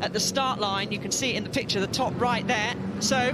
at the start line. You can see it in the picture, the top right there. So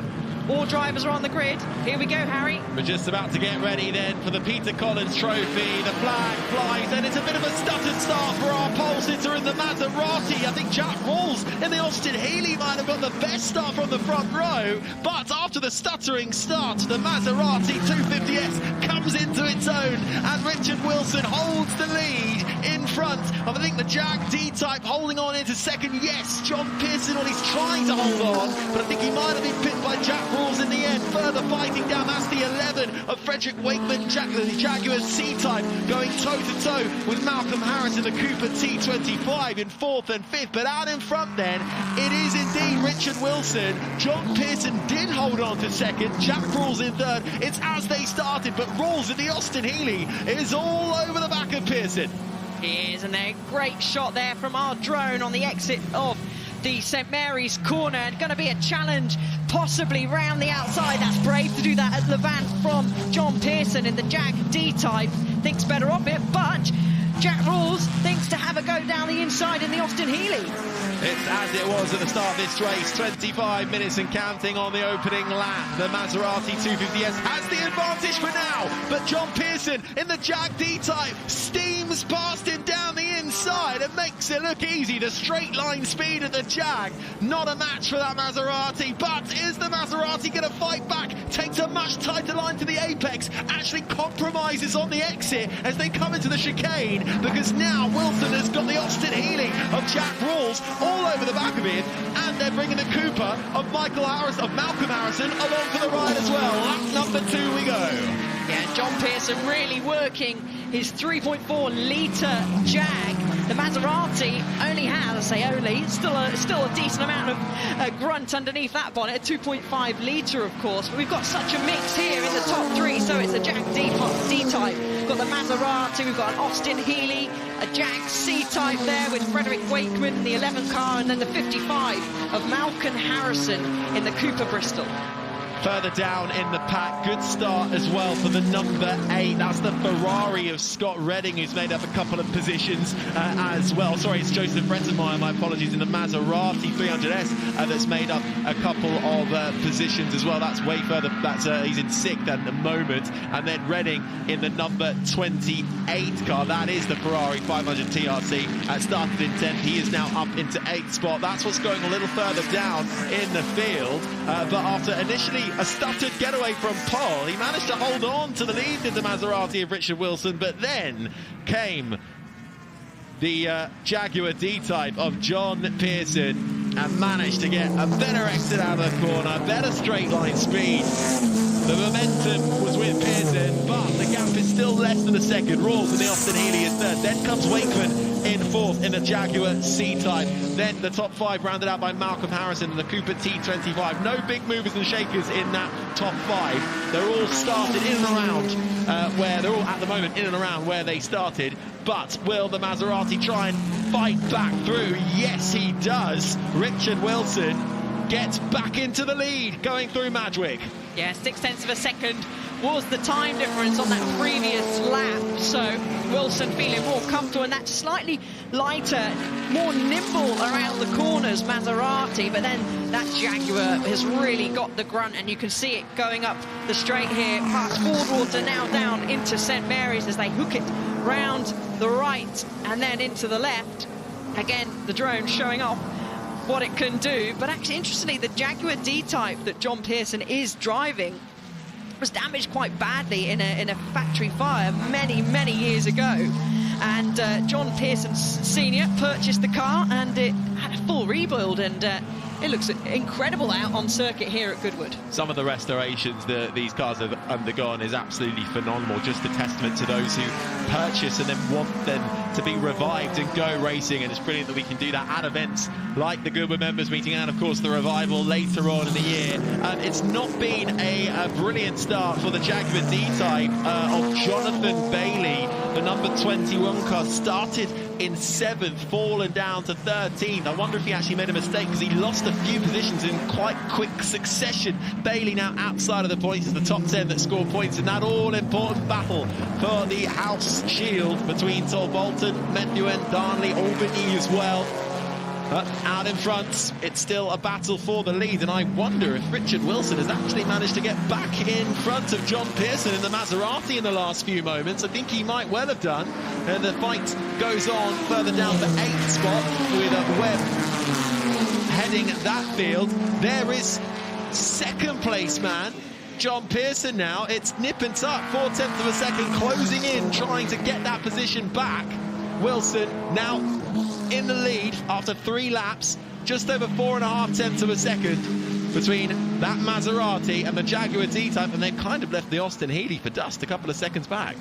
all drivers are on the grid. Here we go, Harry. We're just about to get ready then for the Peter Collins Trophy. The flag flies, and it's a bit of a stuttered start for our pole sitter in the Maserati. I think Jack Rawls in the Austin Healey might have got the best start from the front row, but after the stuttering start, the Maserati 250S comes into its own, and Richard Wilson holds the lead in front of, I think, the Jag D-Type holding on into second. Yes, John Pearson, well, he's trying to hold on, but I think he might have been pinned by Jack Rawls in the end. Further fighting down, that's the 11 of Frederick Wakeman, the Jaguar C-Type, going toe-to-toe with Malcolm Harris in the Cooper T25 in 4th and 5th. But out in front then, it is indeed Richard Wilson. John Pearson did hold on to second, Jack Rawls in third. It's as they started, but Rawls in the Austin Healey is all over the back of Pearson. He is, and a great shot there from our drone on the exit of the St Mary's corner, and going to be a challenge possibly round the outside. That's brave to do that at Levant from John Pearson in the Jag D-Type. Thinks better of it, but Jack Rawls thinks to have a go down the inside in the Austin Healey. It's as it was at the start of this race, 25 minutes and counting on the opening lap. The Maserati 250S has the advantage for now, but John Pearson in the Jag D-Type steams past him down the inside and makes it look easy. The straight line speed of the Jag, not a match for that Maserati, but is the Maserati going to fight back? Takes a much tighter line to the apex, actually compromises on the exit as they come into the chicane, because now Wilson has got the Austin Healey of Jack Rawls all over the back of him, and they're bringing the Cooper of Malcolm Harrison along for the ride as well. Lap number 2 we go. Yeah, John Pearson really working his 3.4-litre Jag. The Maserati only has, I say only, still a decent amount of grunt underneath that bonnet, a 2.5-litre of course, but we've got such a mix here in the top 3, so it's a Jag D-Type, we've got the Maserati, we've got an Austin Healey, a Jag C-Type there with Frederick Wakeman in the 11 car, and then the 55 of Malcolm Harrison in the Cooper Bristol. Further down in the pack, good start as well for the number 8. That's the Ferrari of Scott Redding, who's made up a couple of positions as well. Sorry, it's Joseph Rettenmeyer, my apologies, in the Maserati 300S that's made up a couple of positions as well. That's way further, he's in 6th at the moment. And then Redding in the number 28 car. That is the Ferrari 500 TRC. Started in 10th, he is now up into 8th spot. That's what's going a little further down in the field. But after initially a stuttered getaway from pole, he managed to hold on to the lead in the Maserati of Richard Wilson, but then came the Jaguar D-Type of John Pearson and managed to get a better exit out of the corner, better straight line speed. The momentum was with Pearson, but the gap is still less than a second. Rawls in the Austin Healey is third. Then comes Wakeman in 4th in the Jaguar C-Type. Then the top 5 rounded out by Malcolm Harrison in the Cooper T25. No big movers and shakers in that top 5. They're all started in and around they're all at the moment in and around where they started. But will the Maserati try and fight back through? Yes, he does. Richard Wilson gets back into the lead going through Madgwick. Yeah, 0.6 of a second was the time difference on that previous lap, so Wilson feeling more comfortable, and that slightly lighter, more nimble around the corners Maserati, but then that Jaguar has really got the grunt, and you can see it going up the straight here past Fordwater, now down into St Mary's as they hook it round the right and then into the left. Again, the drone showing off what it can do, but actually interestingly, the Jaguar D-Type that John Pearson is driving was damaged quite badly in a factory fire many years ago, and John Pearson Senior purchased the car and it had a full rebuild, and it looks incredible out on circuit here at Goodwood. Some of the restorations that these cars have undergone is absolutely phenomenal, just a testament to those who purchase and then want them to be revived and go racing, and it's brilliant that we can do that at events like the Goodwood Members Meeting and of course the Revival later on in the year. It's not been a brilliant start for the Jaguar D-Type of Jonathan Bailey. The number 21 car started in 7th, fallen down to 13th. I wonder if he actually made a mistake because he lost a few positions in quite quick succession. Bailey now outside of the points is the top 10 that score points in that all-important battle for the House Shield between Tolbolton, Methuen, Darnley, Albany as well. But out in front, it's still a battle for the lead, and I wonder if Richard Wilson has actually managed to get back in front of John Pearson in the Maserati in the last few moments. I think he might well have done. And the fight goes on further down the 8th spot with Webb heading that field. There is second place man, John Pearson now. It's nip and tuck, 0.4 of a second, closing in, trying to get that position back. Wilson now in the lead after 3 laps, just over 4.5 of a second between that Maserati and the Jaguar D-Type, and they've kind of left the Austin Healey for dust a couple of seconds back.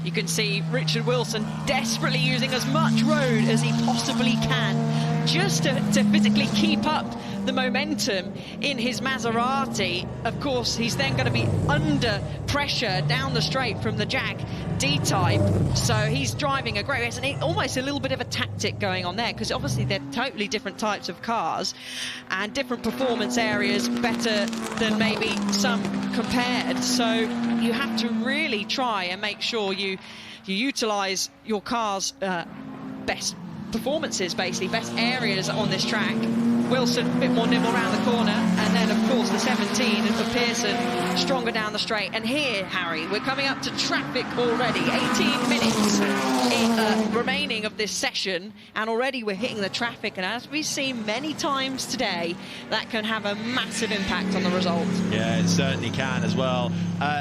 You can see Richard Wilson desperately using as much road as he possibly can just to physically keep up the momentum in his Maserati. Of course, he's then going to be under pressure down the straight from the Jag D-Type, so he's driving a great race, and almost a little bit of a tactic going on there, because obviously they're totally different types of cars and different performance areas, better than maybe some compared, so you have to really try and make sure you utilize your car's best performances, basically best areas on this track. Wilson a bit more nimble around the corner, and then of course the 17 for Pearson stronger down the straight. And here, Harry, we're coming up to traffic already. 18 minutes remaining of this session, and already we're hitting the traffic, and as we've seen many times today, that can have a massive impact on the result. Yeah, it certainly can as well.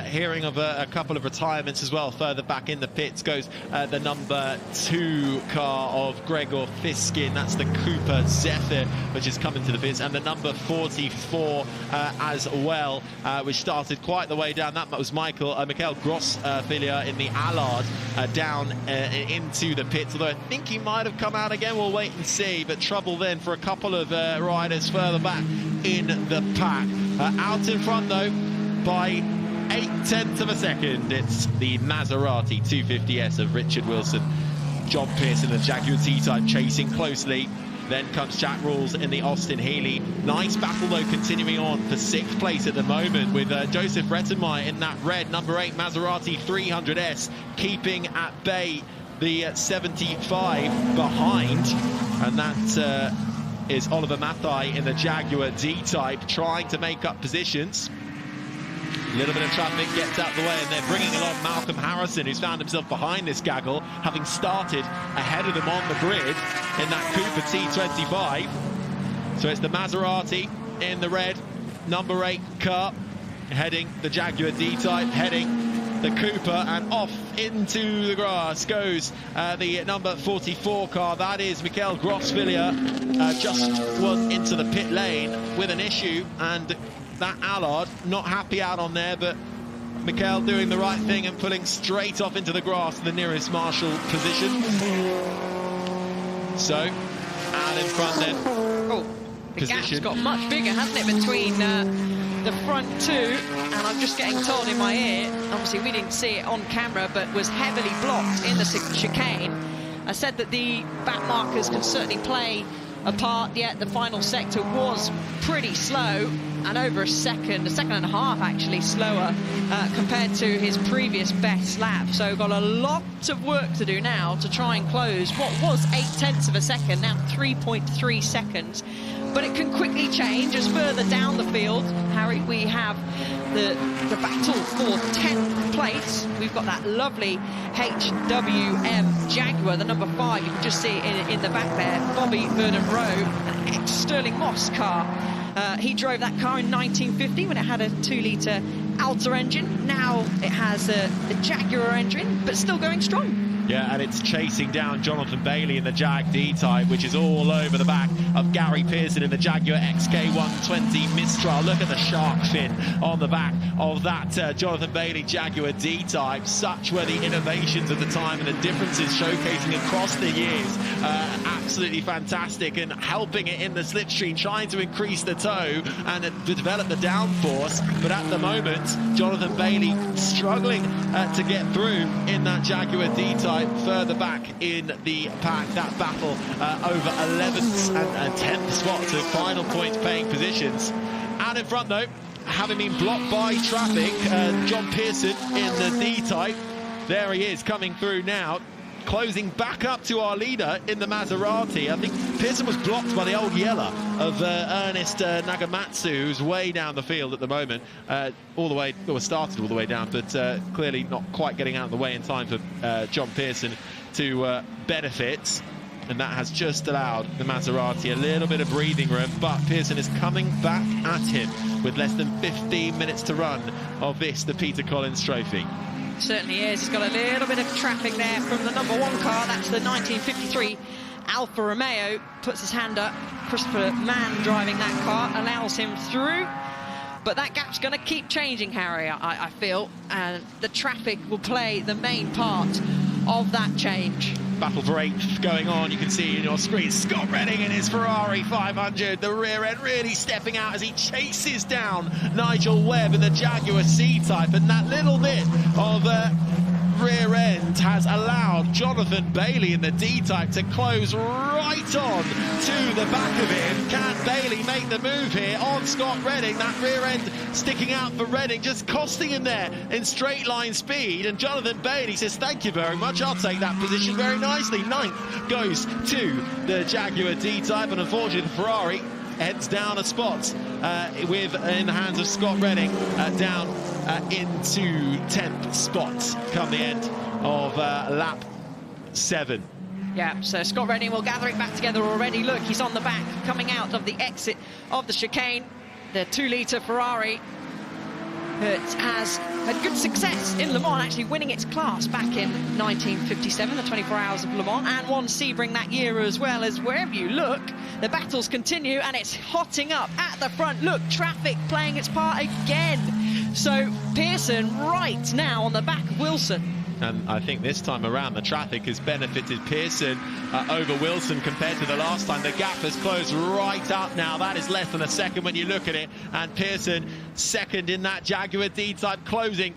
Hearing of a couple of retirements as well. Further back in the pits goes the number 2 car of Gregor Fiskin. That's the Cooper Zephyr, which is coming to the pits, and the number 44 as well, which started quite the way down. That was Michael Grossfilier in the Allard down into the pits, although I think he might have come out again. We'll wait and see, but trouble then for a couple of riders further back in the pack. Out in front though by 0.8 of a second, it's the Maserati 250S of Richard Wilson. John Pearson and Jaguar D-Type chasing closely. Then comes Jack Rawls in the Austin Healey. Nice battle though continuing on for 6th place at the moment, with Joseph Rettenmeier in that red number 8 Maserati 300S keeping at bay the 75 behind, and that is Oliver Mathai in the Jaguar D-Type trying to make up positions. A little bit of traffic gets out the way, and they're bringing along Malcolm Harrison, who's found himself behind this gaggle, having started ahead of them on the grid in that Cooper T25. So it's the Maserati in the red number 8 car heading the Jaguar D-Type, heading the Cooper, and off into the grass goes the number 44 car. That is Michael Grossfilier, just was into the pit lane with an issue, and that Allard not happy out on there, but Michael doing the right thing and pulling straight off into the grass to the nearest marshal position. So out in front then. Oh, the gap's got much bigger, hasn't it, between the front 2, and I'm just getting told in my ear, obviously we didn't see it on camera, but was heavily blocked in the chicane. I said that the back markers can certainly play a part, yet the final sector was pretty slow, and over a second and a half actually slower compared to his previous best lap. So got a lot of work to do now to try and close what was 0.8 of a second, now 3.3 seconds. But it can quickly change as further down the field, Harry, we have the battle for 10th place. We've got that lovely HWM Jaguar, the number 5. You can just see it in the back there. Bobby Vernon Rowe, an ex-Sterling Moss car. He drove that car in 1950 when it had a 2-litre Alta engine. Now it has a Jaguar engine, but still going strong. Yeah, and it's chasing down Jonathan Bailey in the Jag D-Type, which is all over the back of Gary Pearson in the Jaguar XK120 Mistral. Look at the shark fin on the back of that Jonathan Bailey Jaguar D-Type. Such were the innovations of the time and the differences showcasing across the years. Absolutely fantastic, and helping it in the slipstream, trying to increase the tow and develop the downforce. But at the moment, Jonathan Bailey struggling to get through in that Jaguar D-Type. Further back in the pack, that battle over 11th and 10th spot to final points paying positions. Out in front though, having been blocked by traffic, John Pearson in the D-Type. There he is coming through now, closing back up to our leader in the Maserati. I think Pearson was blocked by the old yeller of Ernest Nagamatsu, who's way down the field at the moment, all the way, or started all the way down, but clearly not quite getting out of the way in time for John Pearson to benefit. And that has just allowed the Maserati a little bit of breathing room, but Pearson is coming back at him with less than 15 minutes to run of this, the Peter Collins Trophy. Certainly is. He's got a little bit of traffic there from the number 1 car. That's the 1953 Alfa Romeo. Puts his hand up. Christopher Mann driving that car, allows him through. But that gap's going to keep changing, Harry, I feel. And the traffic will play the main part of that change. Battle for 8th going on. You can see in your screen Scott Redding in his Ferrari 500, the rear end really stepping out as he chases down Nigel Webb in the Jaguar C-Type, and that little bit of rear end has allowed Jonathan Bailey in the D-Type to close right on to the back of him. Can Bailey make the move here on Scott Redding? That rear end sticking out for Redding, just costing him there in straight line speed, and Jonathan Bailey says thank you very much, I'll take that position very nicely. 9th goes to the Jaguar D-Type, and unfortunately the Ferrari heads down a spot with in the hands of Scott Redding, down into 10th spot come the end of lap 7. Yeah, so Scott Redding will gather it back together already. Look, he's on the back, coming out of the exit of the chicane. The 2-litre Ferrari that has had good success in Le Mans, actually winning its class back in 1957, the 24 Hours of Le Mans, and won Sebring that year as well. As wherever you look, the battles continue, and it's hotting up at the front. Look, traffic playing its part again. So Pearson right now on the back of Wilson. And I think this time around the traffic has benefited Pearson over Wilson compared to the last time. The gap has closed right up now. That is less than a second when you look at it. And Pearson second in that Jaguar D-Type, closing,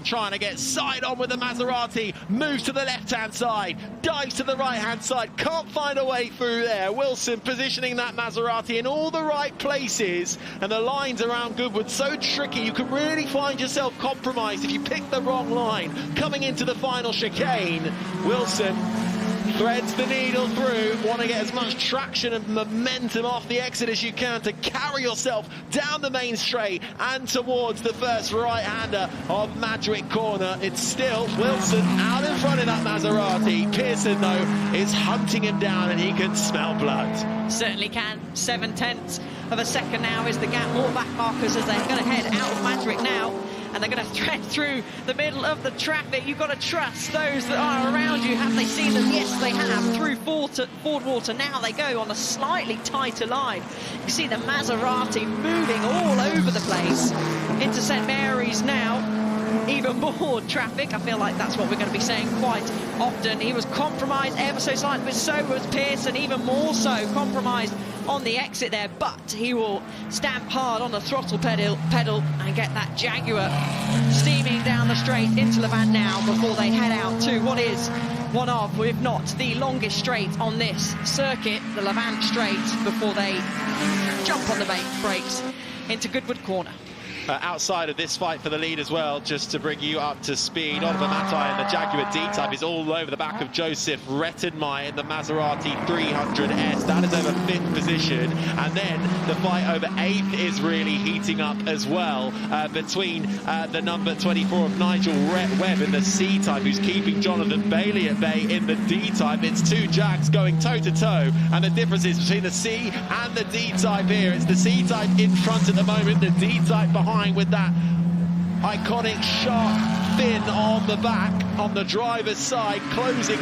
trying to get side on with the Maserati. Moves to the left-hand side, dives to the right-hand side, can't find a way through there. Wilson positioning that Maserati in all the right places. And the lines around Goodwood so tricky, you can really find yourself compromised if you pick the wrong line. Coming into the final chicane, Wilson threads the needle through. Want to get as much traction and momentum off the exit as you can to carry yourself down the main straight and towards the first right-hander of Madrid corner. It's still Wilson out in front of that Maserati. Pearson, though, is hunting him down, and he can smell blood. Certainly can. 7/10 of a second now is the gap. More back markers as they're going to head out of Madrid now. And they're going to thread through the middle of the traffic. You've got to trust those that are around you. Have they seen them? Yes, they have. Through Ford Water. Now they go on a slightly tighter line. You see the Maserati moving all over the place. Into St Mary's now. Even more traffic. I feel like that's what we're going to be saying quite often. He was compromised ever so slightly, but so was Pearson, even more so compromised on the exit there, but he will stamp hard on the throttle pedal and get that Jaguar steaming down the straight into Levant now before they head out to what is one of, if not the longest straight on this circuit, the Levant straight, before they jump on the brakes into Goodwood corner. Outside of this fight for the lead as well, just to bring you up to speed, Oliver Matai in the Jaguar D-Type is all over the back of Joseph Rettenmeier in the Maserati 300S. That is over 5th position. And then the fight over 8th is really heating up as well, between the number 24 of Nigel Webb in the C-Type, who's keeping Jonathan Bailey at bay in the D-Type. It's 2 Jags going toe-to-toe, and the difference is between the C and the D-Type here. It's the C-Type in front at the moment, the D-Type behind, with that iconic sharp fin on the back, on the driver's side, closing,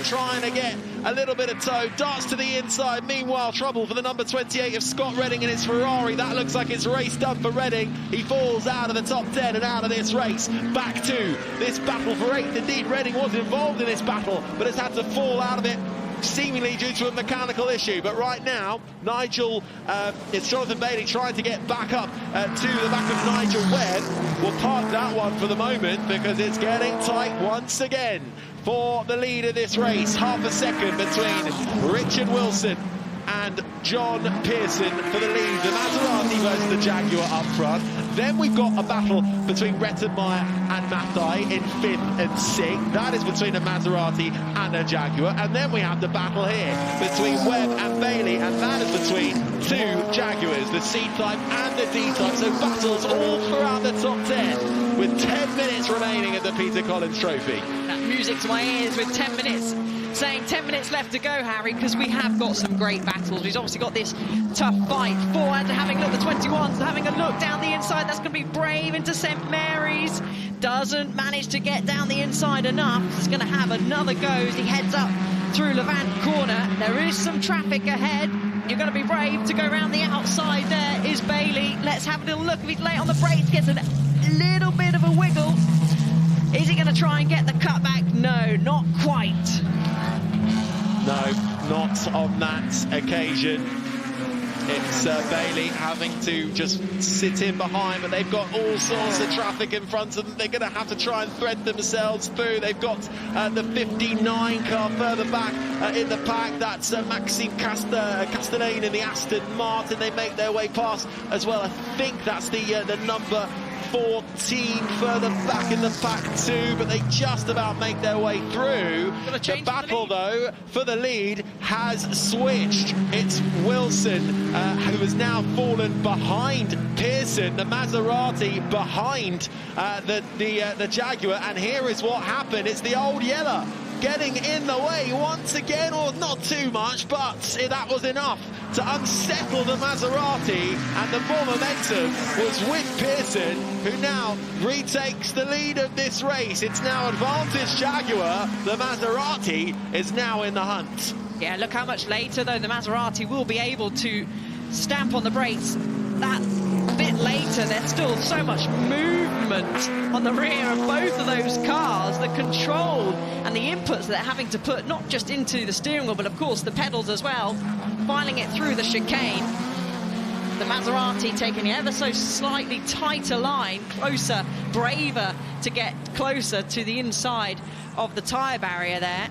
trying to get a little bit of toe, darts to the inside. Meanwhile, trouble for the number 28 of Scott Redding in his Ferrari. That looks like it's race done for Redding. He falls out of the top 10 and out of this race. Back to this battle for 8th. Indeed, Redding was involved in this battle, but has had to fall out of it, seemingly due to a mechanical issue. But right now, it's Jonathan Bailey trying to get back up to the back of Nigel Webb. We'll park that one for the moment because it's getting tight once again for the lead of this race. Half a second between Richard Wilson and John Pearson for the lead. The Maserati versus the Jaguar up front. Then we've got a battle between Rettenmeier and Mathai in 5th and 6th. That is between a Maserati and a Jaguar. And then we have the battle here between Webb and Bailey, and that is between 2 Jaguars, the C-Type and the D-Type. So battles all throughout the top 10 with 10 minutes remaining at the Peter Collins Trophy. That music to my ears with 10 minutes. Saying 10 minutes left to go, Harry, because we have got some great battles. We've obviously got this tough fight forward, having a look at the 21s, having a look down the inside. That's going to be Brave into St Mary's. Doesn't manage to get down the inside enough. He's going to have another go as he heads up through Levant Corner. There is some traffic ahead. You're going to be Brave to go around the outside. There is Bailey. Let's have a little look. If he's late on the brakes, gets a little bit of a wiggle. Is he going to try and get the cutback? No, not quite. No, not on that occasion. It's Bailey having to just sit in behind, but they've got all sorts of traffic in front of them. They're going to have to try and thread themselves through. They've got the 59 car further back in the pack. That's Maxime Castellane in the Aston Martin. They make their way past as well. I think that's the number 14 further back in the pack too, but they just about make their way through. The battle though for the lead has switched. It's Wilson who has now fallen behind Pearson, the Maserati behind the Jaguar, and here is what happened. It's the old Yeller getting in the way once again, or not too much, but that was enough to unsettle the Maserati, and the more momentum was with Pearson, who now retakes the lead of this race. It's now advantage Jaguar. The Maserati is now in the hunt. Yeah, look how much later, though, the Maserati will be able to stamp on the brakes. That bit later, there's still so much movement on the rear of both of those cars. The control and the inputs they're having to put, not just into the steering wheel, but of course the pedals as well, filing it through the chicane. The Maserati taking ever so slightly tighter line, closer, braver to get closer to the inside of the tyre barrier there.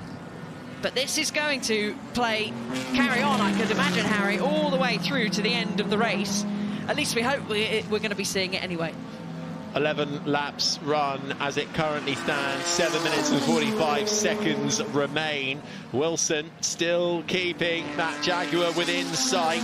But this is going to carry on, I could imagine, Harry, all the way through to the end of the race. At least we hope we're going to be seeing it anyway. 11 laps run as it currently stands. 7 minutes and 45 seconds remain. Wilson still keeping that Jaguar within sight.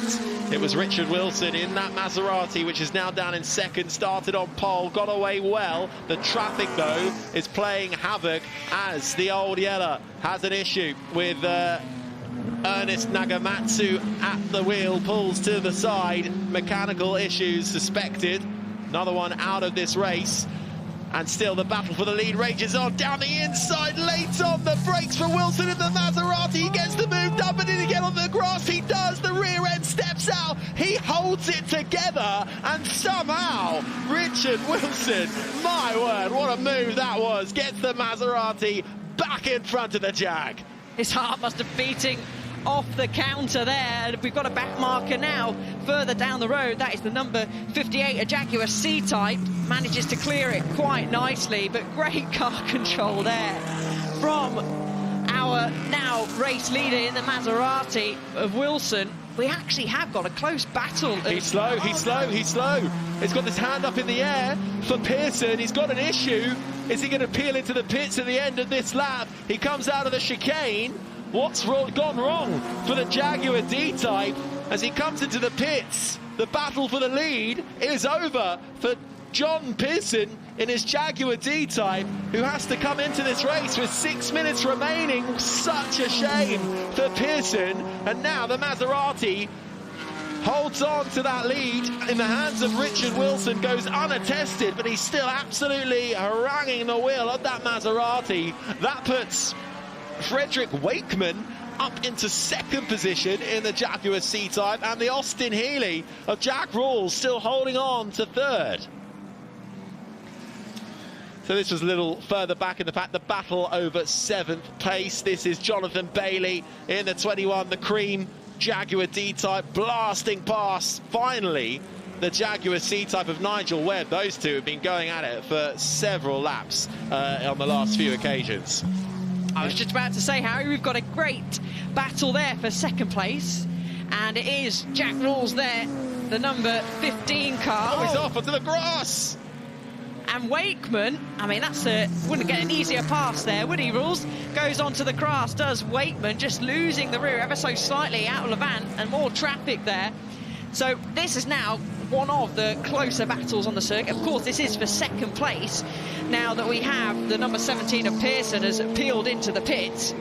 It was Richard Wilson in that Maserati, which is now down in second, started on pole, got away well. The traffic, though, is playing havoc as the old Yeller has an issue with Ernest Nagamatsu at the wheel, pulls to the side. Mechanical issues suspected. Another one out of this race. And still the battle for the lead rages on. Down the inside, late on the brakes for Wilson in the Maserati. He gets the move done, but did he get on the grass? He does. The rear end steps out. He holds it together, and somehow Richard Wilson, my word, what a move that was, gets the Maserati back in front of the Jag. His heart must have beating off the counter there. We've got a back marker now further down the road. That is the number 58, a Jaguar C-Type. Manages to clear it quite nicely, but great car control there from our now race leader in the Maserati of Wilson. We actually have got a close battle. He's slow, he's slow, he's slow. He's got his hand up in the air for Pearson. He's got an issue. Is he going to peel into the pits at the end of this lap? He comes out of the chicane. What's gone wrong for the Jaguar D-Type as he comes into the pits? The battle for the lead is over for John Pearson in his Jaguar D-Type, who has to come into this race with 6 minutes remaining. Such a shame for Pearson. And now the Maserati holds on to that lead in the hands of Richard Wilson, goes unattested, but he's still absolutely haranguing the wheel of that Maserati. That puts Frederick Wakeman up into second position in the Jaguar C-Type, and the Austin Healey of Jack Rawls still holding on to third. So this was a little further back in the pack, the battle over 7th place. This is Jonathan Bailey in the 21, the cream Jaguar D-Type, blasting past, finally, the Jaguar C-Type of Nigel Webb. Those two have been going at it for several laps on the last few occasions. I was just about to say, Harry, we've got a great battle there for second place. And it is Jack Rawls there, the number 15 car. Oh, he's off onto the grass. And Wakeman, I mean, wouldn't get an easier pass there, would he, Rawls? Goes onto the grass, does Wakeman, just losing the rear ever so slightly out of Levant, and more traffic there. So this is now one of the closer battles on the circuit. Of course, this is for second place, now that we have the number 17 of Pearson has peeled into the pits.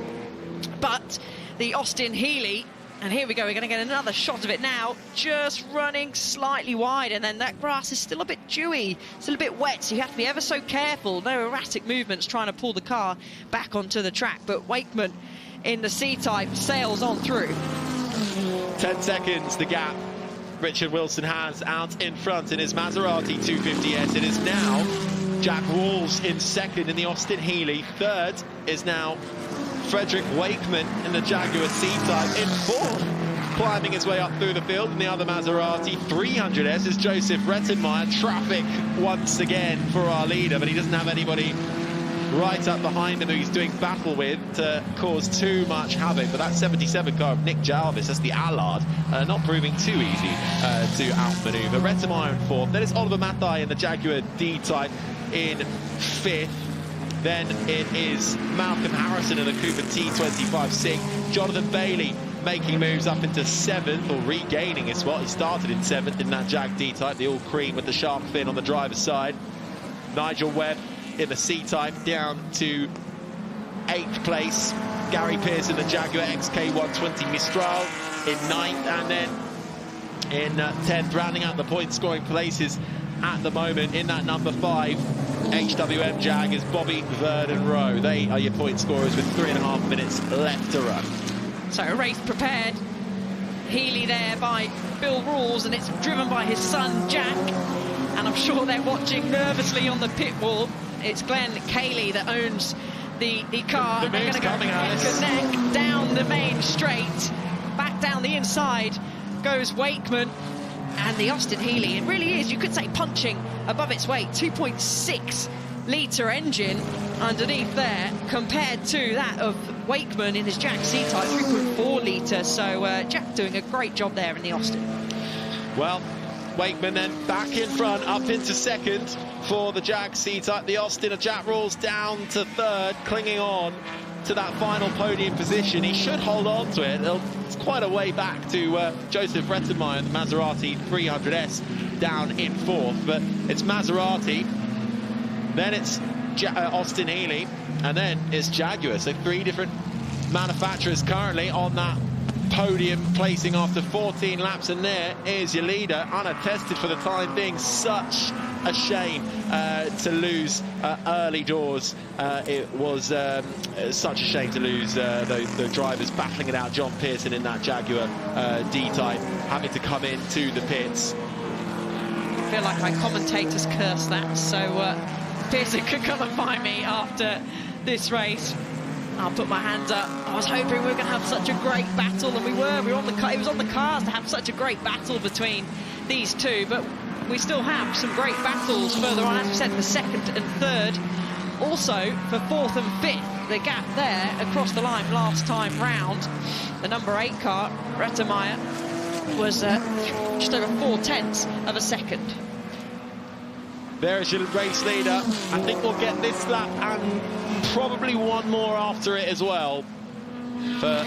But the Austin Healey, and here we go, we're going to get another shot of it now, just running slightly wide, and then that grass is still a bit dewy, still a bit wet, so you have to be ever so careful. No erratic movements trying to pull the car back onto the track, but Wakeman in the C-Type sails on through. 10 seconds, the gap Richard Wilson has out in front in his Maserati 250S. It is now Jack Rawls in second in the Austin Healey. Third is now Frederick Wakeman in the Jaguar C-Type. In fourth, climbing his way up through the field in the other Maserati 300S is Joseph Rettenmeier. Traffic once again for our leader, but he doesn't have anybody right up behind him who he's doing battle with to cause too much havoc. But that 77 car of Nick Jarvis, that's the Allard, not proving too easy to outmaneuver. Rettenmeier in fourth. Then it's Oliver Mathai in the Jaguar D-Type in fifth. Then it is Malcolm Harrison in the Cooper T25 SIG. Jonathan Bailey making moves up into seventh, or regaining his spot. He started in seventh in that Jag D-Type, the all cream with the sharp fin on the driver's side. Nigel Webb in the C-Type down to 8th place. Gary Pearce in the Jaguar XK120 Mistral in 9th, and then in 10th, rounding out the point scoring places at the moment in that number 5 HWM Jag is Bobby Vernon Rowe. They are your point scorers with 3.5 minutes left to run. So a race prepared. Healey there by Bill Rawls, and it's driven by his son Jack, and I'm sure they're watching nervously on the pit wall. It's Glenn Cayley that owns the car. The move's coming, Alice. Neck down the main straight, back down the inside goes Wakeman, and the Austin Healey, it really is, you could say, punching above its weight. 2.6 litre engine underneath there, compared to that of Wakeman in his Jag C-Type, 3.4 litre. So Jack doing a great job there in the Austin. Well, Wakeman then back in front, up into second for the Jag C-Type. The Austin of Jack Rawls down to third, clinging on to that final podium position. He should hold on to it. It's quite a way back to Joseph Rettenmeier in the Maserati 300S down in fourth. But it's Maserati, then it's Austin Healey, and then it's Jaguar. So 3 different manufacturers currently on that podium, placing after 14 laps, and there is your leader, unattested for the time being. Such a shame to lose early doors. It was such a shame to lose the drivers battling it out. John Pearson in that Jaguar D-Type having to come into the pits. I feel like my commentators curse that, so Pearson could come and find me after this race. I'll put my hands up. I was hoping we were going to have such a great battle, and we were. We were on the it was on the cards to have such a great battle between these two, but we still have some great battles further on, as we said, for second and third. Also, for fourth and fifth, the gap there across the line last time round. The number 8 car, Rettenmeier, was just over 0.4 of a second. There is your race leader. I think we'll get this lap and probably one more after it as well for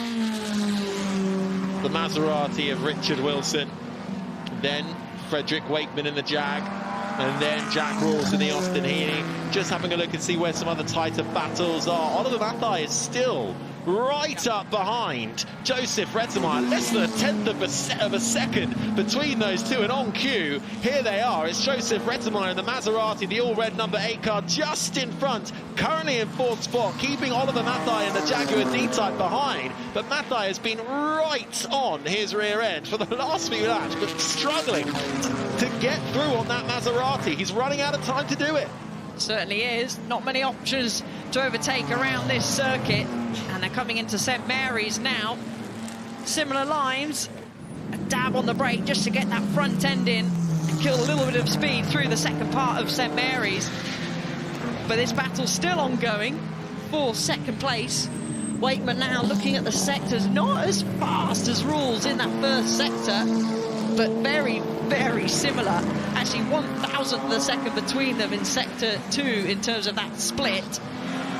the Maserati of Richard Wilson. Then Frederick Wakeman in the Jag, and then Jack Rawls in the Austin Healey. Just having a look and see where some other tighter battles are. Oliver Mathai is still right up behind Joseph Rettenmeier, less than 1/10 of a second between those two, and on cue, here they are. It's Joseph Rettenmeier in the Maserati, the all-red number 8 car, just in front, currently in 4th spot, keeping Oliver Mathai in the Jaguar D-Type behind, but Mathai has been right on his rear end for the last few laps, but struggling to get through on that Maserati. He's running out of time to do it. Certainly is. Not many options to overtake around this circuit, and they're coming into St Mary's now. Similar lines, a dab on the brake just to get that front end in and kill a little bit of speed through the second part of St Mary's. But this battle's still ongoing for second place Wakeman now looking at the sectors, not as fast as Rules in that first sector, but very, very similar. Actually, 1,000th of a second between them in sector 2 in terms of that split.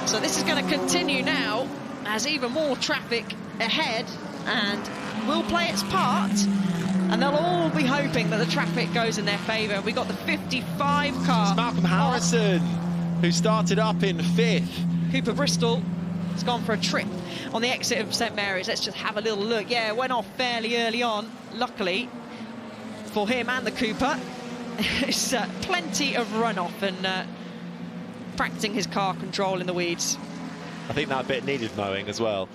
So this is going to continue now as even more traffic ahead, and will play its part. And they'll all be hoping that the traffic goes in their favour. We got the 55 car. It's Malcolm Harrison, who started up in 5th. Cooper Bristol has gone for a trip on the exit of St Mary's. Let's just have a little look. Yeah, it went off fairly early on, luckily for him and the Cooper. It's plenty of runoff and practicing his car control in the weeds. I think that bit needed mowing as well,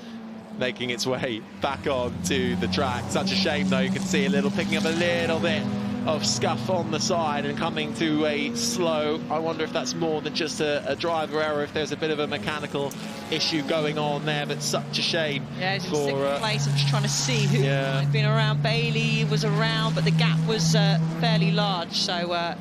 making its way back onto the track. Such a shame, though. You can see picking up a little bit of scuff on the side and coming to a slow. I wonder if that's more than just a driver error, if there's a bit of a mechanical issue going on there, but such a shame. Yeah, it's just second place. I'm just trying to see who might have been around. Bailey was around, but the gap was fairly large, so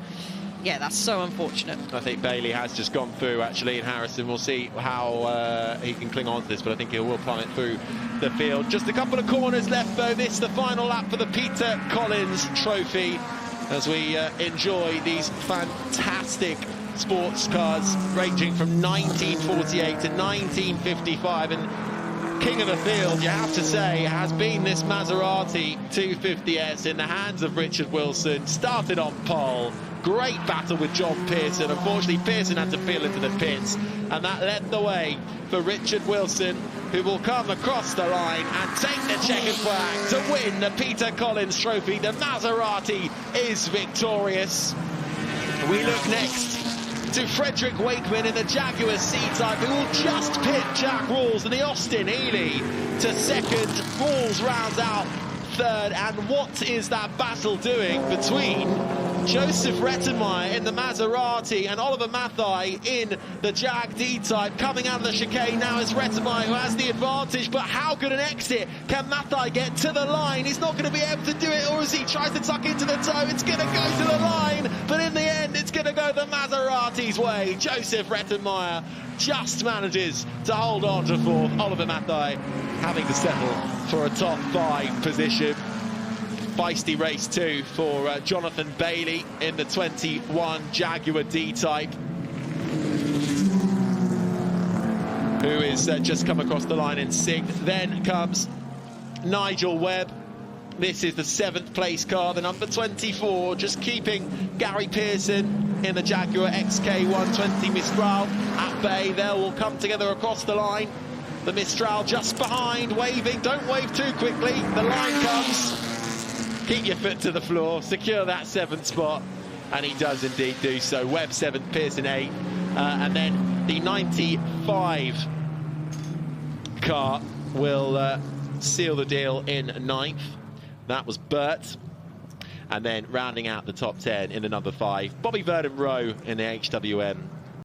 yeah, that's so unfortunate. I think Bailey has just gone through, actually, and Harrison, will see how he can cling on to this, but I think he will plummet through the field. Just a couple of corners left, though. This is the final lap for the Peter Collins Trophy, as we enjoy these fantastic sports cars ranging from 1948 to 1955, and king of the field, you have to say, has been this Maserati 250S in the hands of Richard Wilson. Started on pole. Great battle with John Pearson. Unfortunately, Pearson had to peel into the pits, and that led the way for Richard Wilson, who will come across the line and take the checkered flag to win the Peter Collins Trophy. The Maserati is victorious. We look next to Frederick Wakeman in the Jaguar C-Type, who will just pit Jack Rawls and the Austin Healey to second. Rawls rounds out third, and what is that battle doing between Joseph Rettenmeyer in the Maserati and Oliver Mathai in the Jag D-Type? Coming out of the chicane now is Rettenmeyer, who has the advantage, but how good an exit can Mathai get to the line? He's not going to be able to do it, or as he tries to tuck into the toe, it's going to go to the line, but in the end it's going to go the Maserati's way. Joseph Rettenmeyer just manages to hold on to fourth. Oliver Mathai having to settle for a top 5 position. Feisty race too for Jonathan Bailey in the 21 Jaguar D-Type, who is just come across the line in 6th. Then comes Nigel Webb. This is the 7th place car, the number 24, just keeping Gary Pearson in the Jaguar XK120 Mistral at bay. They will come together across the line. The Mistral just behind, waving. Don't wave too quickly. The line comes. Keep your foot to the floor, secure that 7th spot, and he does indeed do so. Webb 7th, Pearson 8th, and then the 95 car will seal the deal in 9th. That was Burt. And then rounding out the top 10 in the number 5, Bobby Vernon Rowe in the HWM